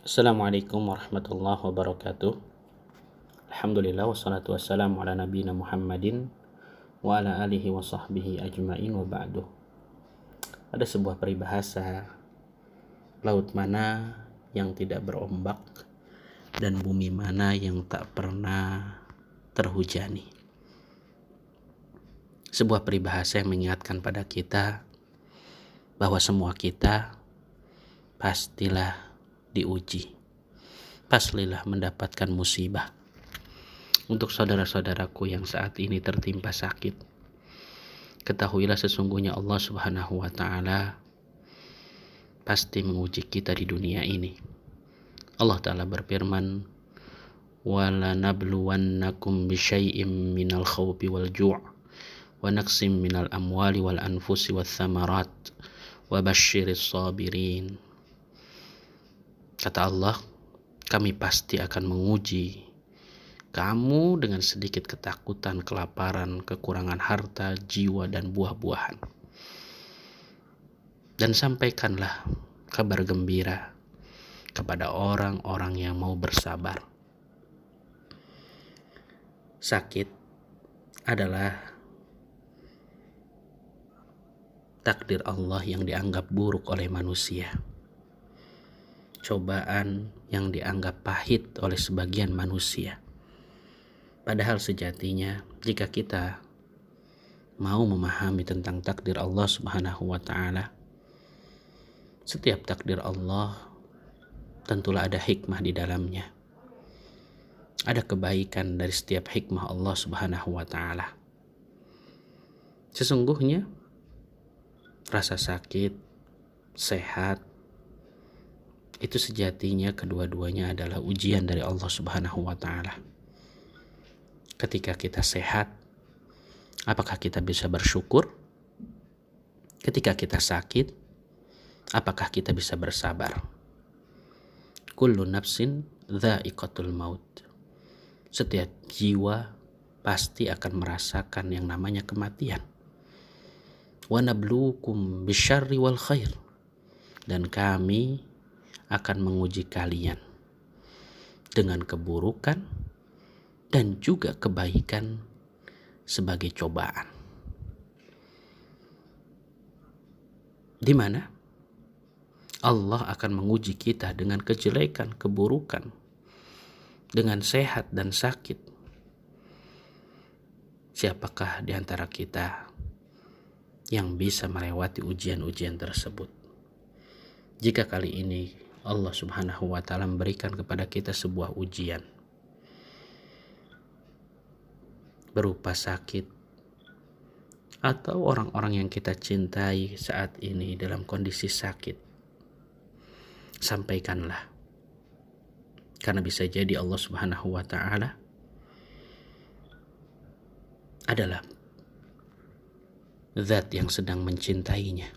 Assalamualaikum warahmatullahi wabarakatuh. Alhamdulillah wassalatu wassalamu ala nabiyina Muhammadin wa ala alihi wa sahbihi ajma'in wa ba'du. Ada sebuah peribahasa, laut mana yang tidak berombak dan bumi mana yang tak pernah terhujani. Sebuah peribahasa yang mengingatkan pada kita bahwa semua kita pastilah diuji, pastilah mendapatkan musibah. Untuk saudara-saudaraku yang saat ini tertimpa sakit, ketahuilah sesungguhnya Allah Subhanahu wa Ta'ala pasti menguji kita di dunia ini. Allah Ta'ala berfirman, وَلَنَبْلُوَنَّكُمْ بِشَيْءٍ مِّنَ الْخَوْفِ وَالْجُوعِ وَنَقْصٍ مِّنَ الْأَمْوَالِ وَالْأَنْفُسِ وَالثَّمَرَاتِ وَبَشِّرِ الصَّابِرِينَ. Kata Allah, kami pasti akan menguji kamu dengan sedikit ketakutan, kelaparan, kekurangan harta, jiwa, dan buah-buahan. Dan sampaikanlah kabar gembira kepada orang-orang yang mau bersabar. Sakit adalah takdir Allah yang dianggap buruk oleh manusia. Cobaan yang dianggap pahit oleh sebagian manusia. Padahal sejatinya jika kita mau memahami tentang takdir Allah Subhanahu wa Ta'ala, setiap takdir Allah tentulah ada hikmah di dalamnya. Ada kebaikan dari setiap hikmah Allah Subhanahu wa Ta'ala. Sesungguhnya rasa sakit, sehat, itu sejatinya kedua-duanya adalah ujian dari Allah Subhanahu wa Ta'ala. Ketika kita sehat, apakah kita bisa bersyukur? Ketika kita sakit, apakah kita bisa bersabar? Kullu nafsin dha'iqatul maut. Setiap jiwa pasti akan merasakan yang namanya kematian. Wa nabluukum bisyarri wal khair. Dan kami akan menguji kalian dengan keburukan dan juga kebaikan sebagai cobaan. Di mana Allah akan menguji kita dengan kejelekan, keburukan, dengan sehat dan sakit. Siapakah di antara kita yang bisa melewati ujian-ujian tersebut? Jika kali ini Allah Subhanahu wa Ta'ala memberikan kepada kita sebuah ujian berupa sakit, atau orang-orang yang kita cintai saat ini dalam kondisi sakit, sampaikanlah. Karena bisa jadi Allah Subhanahu wa Ta'ala adalah zat yang sedang mencintainya,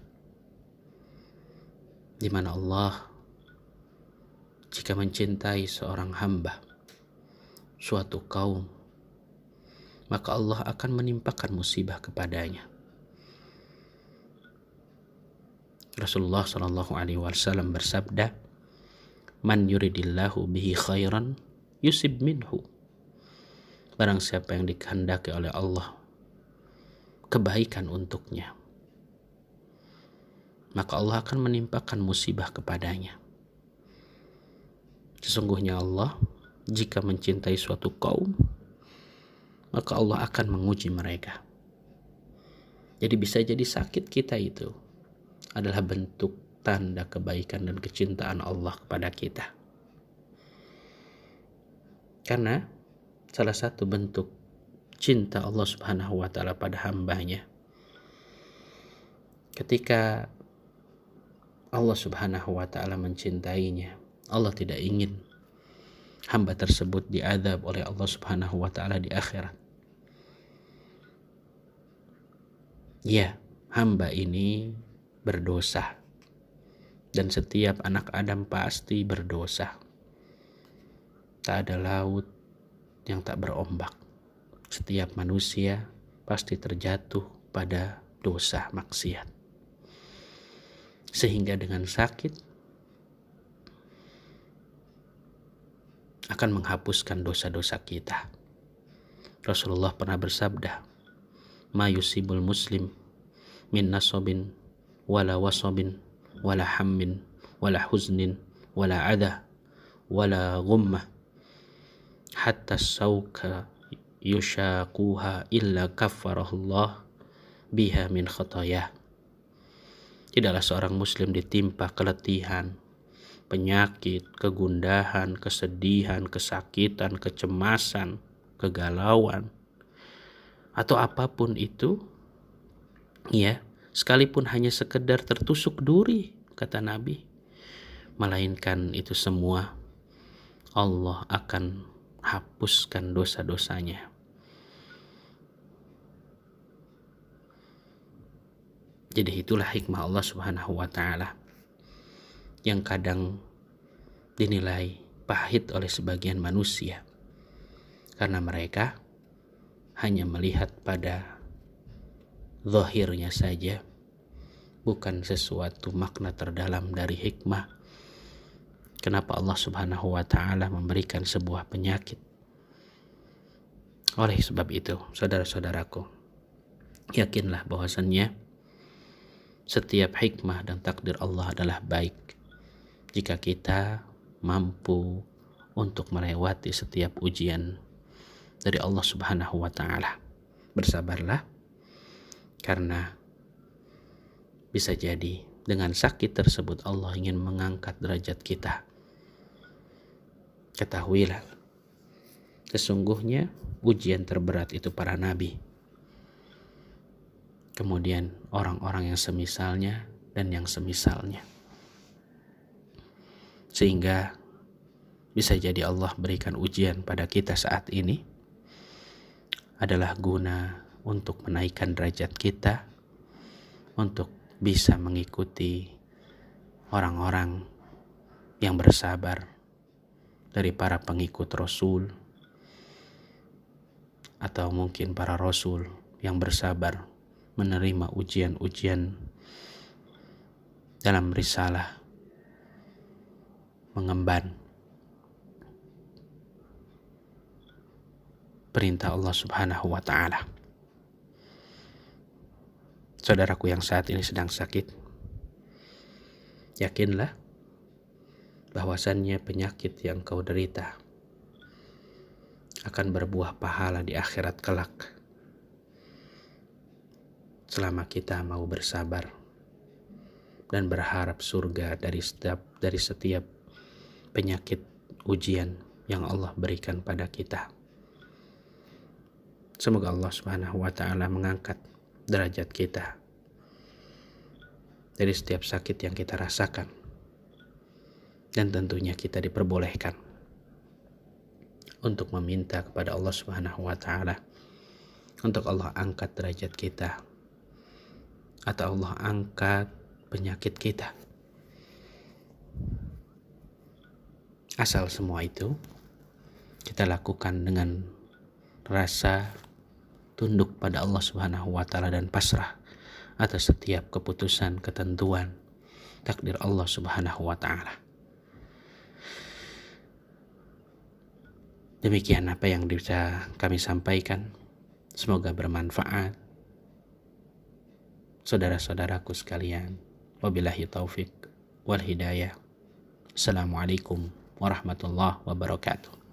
di mana Allah jika mencintai seorang hamba, suatu kaum, maka Allah akan menimpakan musibah kepadanya. Rasulullah Shallallahu Alaihi Wasallam bersabda, "Man yuridillahu bihi khairan yusib minhu." Barang siapa yang dikehendaki oleh Allah kebaikan untuknya, maka Allah akan menimpakan musibah kepadanya. Sesungguhnya Allah jika mencintai suatu kaum, maka Allah akan menguji mereka. Jadi bisa jadi sakit kita itu adalah bentuk tanda kebaikan dan kecintaan Allah kepada kita. Karena salah satu bentuk cinta Allah Subhanahu wa Ta'ala pada hambanya, ketika Allah Subhanahu wa Ta'ala mencintainya, Allah tidak ingin hamba tersebut diazab oleh Allah Subhanahu wa Ta'ala di akhirat. Ya, hamba ini berdosa, dan setiap anak Adam pasti berdosa. Tak ada laut yang tak berombak. Setiap manusia pasti terjatuh pada dosa maksiat. Sehingga dengan sakit akan menghapuskan dosa-dosa kita. Rasulullah pernah bersabda, "Ma yusibul muslim min nasabin wala wasabin wala hammin wala huznin wala adha wala ghummah hatta sauka yushaquha illa kaffarahullah biha min khatayah." Tidaklah seorang muslim ditimpa keletihan, penyakit, kegundahan, kesedihan, kesakitan, kecemasan, kegalauan, atau apapun itu, ya, sekalipun hanya sekedar tertusuk duri, kata Nabi, melainkan itu semua Allah akan hapuskan dosa-dosanya. Jadi itulah hikmah Allah Subhanahu wa Ta'ala yang kadang dinilai pahit oleh sebagian manusia karena mereka hanya melihat pada zahirnya saja, bukan sesuatu makna terdalam dari hikmah kenapa Allah Subhanahu wa Ta'ala memberikan sebuah penyakit. Oleh sebab itu, saudara-saudaraku, yakinlah bahwasannya setiap hikmah dan takdir Allah adalah baik jika kita mampu untuk melewati setiap ujian dari Allah Subhanahu wa Ta'ala. Bersabarlah, karena bisa jadi dengan sakit tersebut Allah ingin mengangkat derajat kita. Ketahuilah, sesungguhnya ujian terberat itu para nabi, kemudian orang-orang yang semisalnya dan yang semisalnya. Sehingga bisa jadi Allah berikan ujian pada kita saat ini adalah guna untuk menaikkan derajat kita, untuk bisa mengikuti orang-orang yang bersabar dari para pengikut Rasul, atau mungkin para Rasul yang bersabar menerima ujian-ujian dalam risalah mengemban perintah Allah Subhanahu wa Ta'ala. Saudaraku yang saat ini sedang sakit, yakinlah bahwasannya penyakit yang kau derita akan berbuah pahala di akhirat kelak, selama kita mau bersabar dan berharap surga dari setiap penyakit ujian yang Allah berikan pada kita. Semoga Allah Subhanahu wa Ta'ala mengangkat derajat kita dari setiap sakit yang kita rasakan, dan tentunya kita diperbolehkan untuk meminta kepada Allah Subhanahu wa Ta'ala untuk Allah angkat derajat kita, atau Allah angkat penyakit kita. Asal semua itu kita lakukan dengan rasa tunduk pada Allah Subhanahu wa Ta'ala dan pasrah atas setiap keputusan, ketentuan, takdir Allah Subhanahu wa Ta'ala. Demikian apa yang bisa kami sampaikan. Semoga bermanfaat. Saudara-saudaraku sekalian, wabillahi taufik wal hidayah. Assalamualaikum warahmatullahi wabarakatuh.